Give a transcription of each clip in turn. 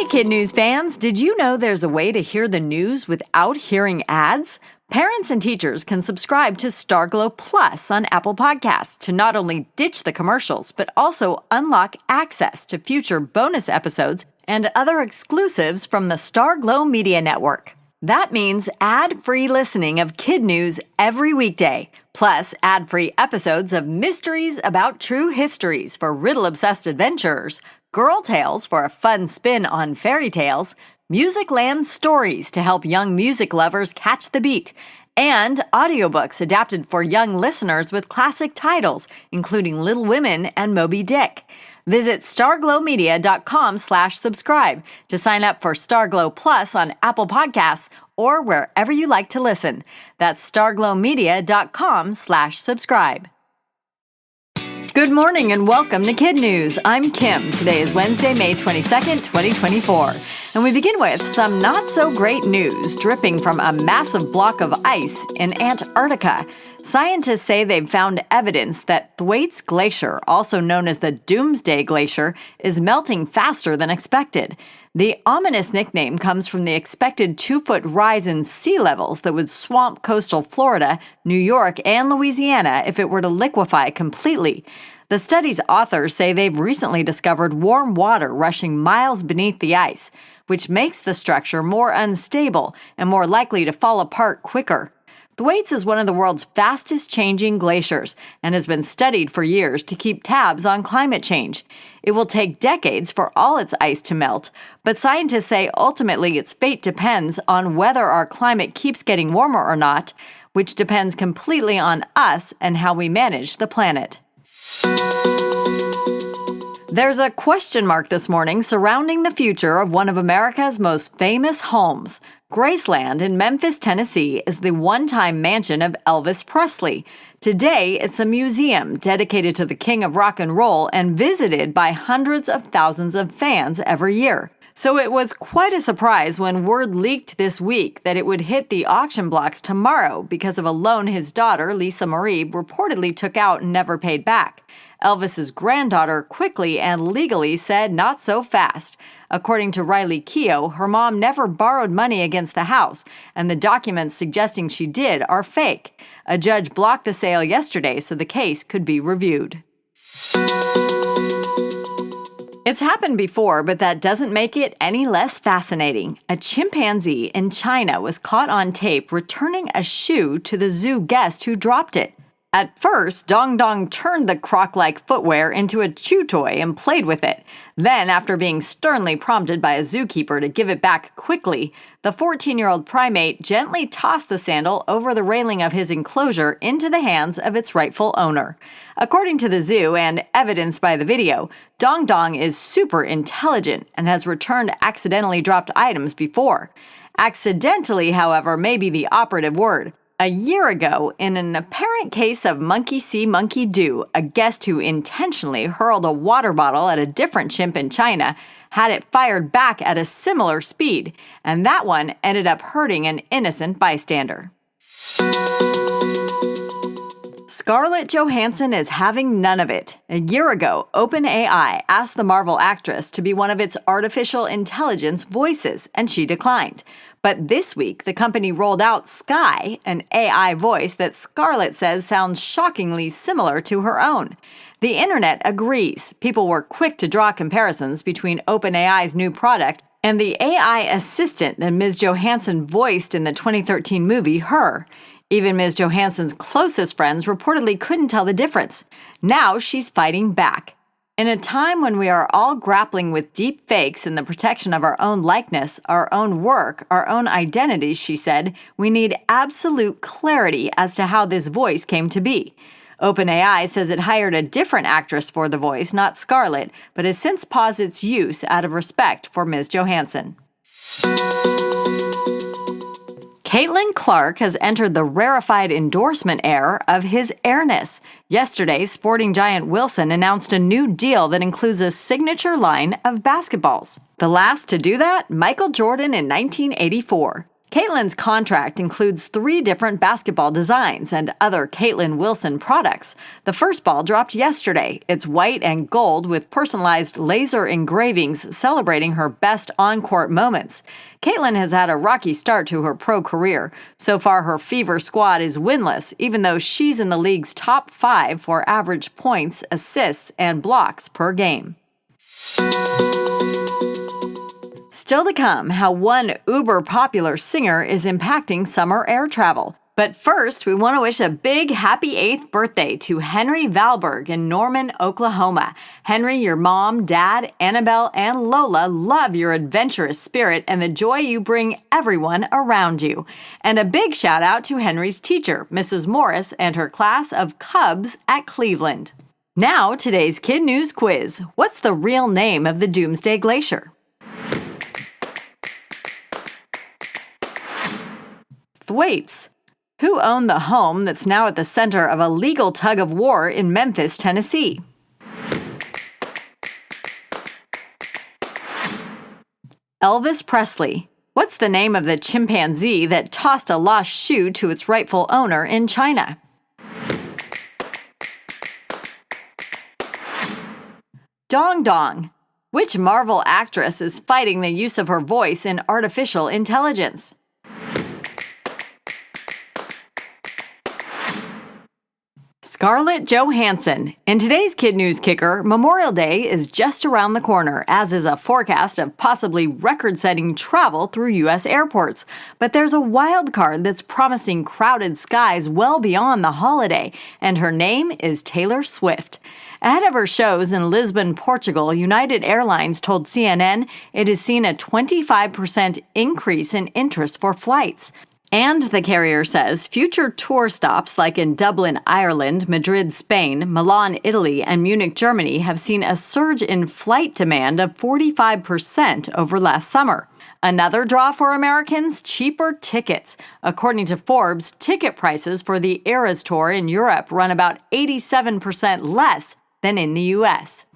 KidNuz fans, did you know there's a way to hear the news without hearing ads? Parents and teachers can subscribe to Starglow Plus on Apple Podcasts to not only ditch the commercials, but also unlock access to future bonus episodes and other exclusives from the Starglow Media Network. That means ad-free listening of KidNuz every weekday, plus ad-free episodes of Mysteries About True Histories for riddle-obsessed adventurers, Girl Tales for a fun spin on fairy tales, Musicland Stories to help young music lovers catch the beat, and audiobooks adapted for young listeners with classic titles, including Little Women and Moby Dick. Visit starglowmedia.com/subscribe to sign up for Starglow Plus on Apple Podcasts or wherever you like to listen. That's starglowmedia.com/subscribe. Good morning and welcome to KidNuz. I'm Kim. Today is Wednesday, May 22nd, 2024. And we begin with some not-so-great news dripping from a massive block of ice in Antarctica. Scientists say they've found evidence that Thwaites Glacier, also known as the Doomsday Glacier, is melting faster than expected. The ominous nickname comes from the expected 2-foot rise in sea levels that would swamp coastal Florida, New York, and Louisiana if it were to liquefy completely. The study's authors say they've recently discovered warm water rushing miles beneath the ice, which makes the structure more unstable and more likely to fall apart quicker. Thwaites is one of the world's fastest-changing glaciers and has been studied for years to keep tabs on climate change. It will take decades for all its ice to melt, but scientists say ultimately its fate depends on whether our climate keeps getting warmer or not, which depends completely on us and how we manage the planet. There's a question mark this morning surrounding the future of one of America's most famous homes. Graceland in Memphis, Tennessee is the one-time mansion of Elvis Presley. Today, it's a museum dedicated to the king of rock and roll and visited by hundreds of thousands of fans every year. So it was quite a surprise when word leaked this week that it would hit the auction blocks tomorrow because of a loan his daughter, Lisa Marie, reportedly took out and never paid back. Elvis's granddaughter quickly and legally said not so fast. According to Riley Keough, her mom never borrowed money against the house, and the documents suggesting she did are fake. A judge blocked the sale yesterday so the case could be reviewed. It's happened before, but that doesn't make it any less fascinating. A chimpanzee in China was caught on tape returning a shoe to the zoo guest who dropped it. At first, Dong Dong turned the croc-like footwear into a chew toy and played with it. Then, after being sternly prompted by a zookeeper to give it back quickly, the 14-year-old primate gently tossed the sandal over the railing of his enclosure into the hands of its rightful owner. According to the zoo and evidenced by the video, Dong Dong is super intelligent and has returned accidentally dropped items before. Accidentally, however, may be the operative word. A year ago, in an apparent case of monkey see, monkey do, a guest who intentionally hurled a water bottle at a different chimp in China had it fired back at a similar speed, and that one ended up hurting an innocent bystander. Scarlett Johansson is having none of it. A year ago, OpenAI asked the Marvel actress to be one of its artificial intelligence voices, and she declined. But this week, the company rolled out Sky, an AI voice that Scarlett says sounds shockingly similar to her own. The internet agrees. People were quick to draw comparisons between OpenAI's new product and the AI assistant that Ms. Johansson voiced in the 2013 movie Her. Even Ms. Johansson's closest friends reportedly couldn't tell the difference. Now she's fighting back. In a time when we are all grappling with deep fakes and the protection of our own likeness, our own work, our own identities, she said, we need absolute clarity as to how this voice came to be. OpenAI says it hired a different actress for the voice, not Scarlett, but has since paused its use out of respect for Ms. Johansson. Caitlin Clark has entered the rarefied endorsement era of his Airness. Yesterday, sporting giant Wilson announced a new deal that includes a signature line of basketballs. The last to do that, Michael Jordan in 1984. Caitlin's contract includes 3 different basketball designs and other Caitlin Wilson products. The first ball dropped yesterday. It's white and gold with personalized laser engravings celebrating her best on-court moments. Caitlin has had a rocky start to her pro career. So far, her Fever squad is winless, even though she's in the league's top 5 for average points, assists, and blocks per game. Still to come, how one uber-popular singer is impacting summer air travel. But first, we want to wish a big happy 8th birthday to Henry Valberg in Norman, Oklahoma. Henry, your mom, dad, Annabelle, and Lola love your adventurous spirit and the joy you bring everyone around you. And a big shout out to Henry's teacher, Mrs. Morris, and her class of Cubs at Cleveland. Now, today's Kid News quiz. What's the real name of the Doomsday Glacier? Thwaites. Who owned the home that's now at the center of a legal tug-of-war in Memphis, Tennessee? Elvis Presley. What's the name of the chimpanzee that tossed a lost shoe to its rightful owner in China? Dong Dong. Which Marvel actress is fighting the use of her voice in artificial intelligence? Scarlett Johansson. In today's Kid News Kicker, Memorial Day is just around the corner, as is a forecast of possibly record-setting travel through U.S. airports. But there's a wild card that's promising crowded skies well beyond the holiday, and her name is Taylor Swift. Ahead of her shows in Lisbon, Portugal, United Airlines told CNN it has seen a 25% increase in interest for flights. And the carrier says future tour stops like in Dublin, Ireland, Madrid, Spain, Milan, Italy, and Munich, Germany have seen a surge in flight demand of 45% over last summer. Another draw for Americans? Cheaper tickets. According to Forbes, ticket prices for the Eras Tour in Europe run about 87% less than in the U.S.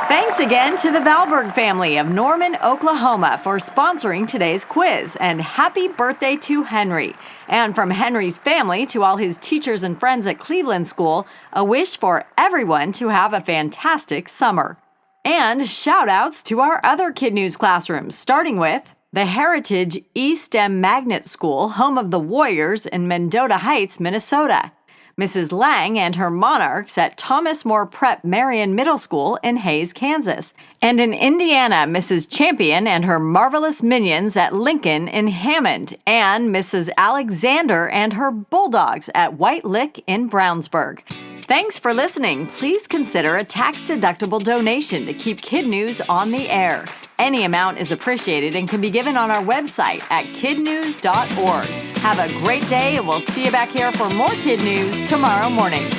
Thanks again to the Valberg family of Norman, Oklahoma for sponsoring today's quiz, and happy birthday to Henry. And from Henry's family to all his teachers and friends at Cleveland School, a wish for everyone to have a fantastic summer. And shout-outs to our other Kid News classrooms, starting with the Heritage E-STEM Magnet School, home of the Warriors in Mendota Heights, Minnesota. Mrs. Lang and her Monarchs at Thomas More Prep Marion Middle School in Hayes, Kansas. And in Indiana, Mrs. Champion and her Marvelous Minions at Lincoln in Hammond. And Mrs. Alexander and her Bulldogs at White Lick in Brownsburg. Thanks for listening. Please consider a tax-deductible donation to keep Kid News on the air. Any amount is appreciated and can be given on our website at kidnews.org. Have a great day, and we'll see you back here for more Kid News tomorrow morning.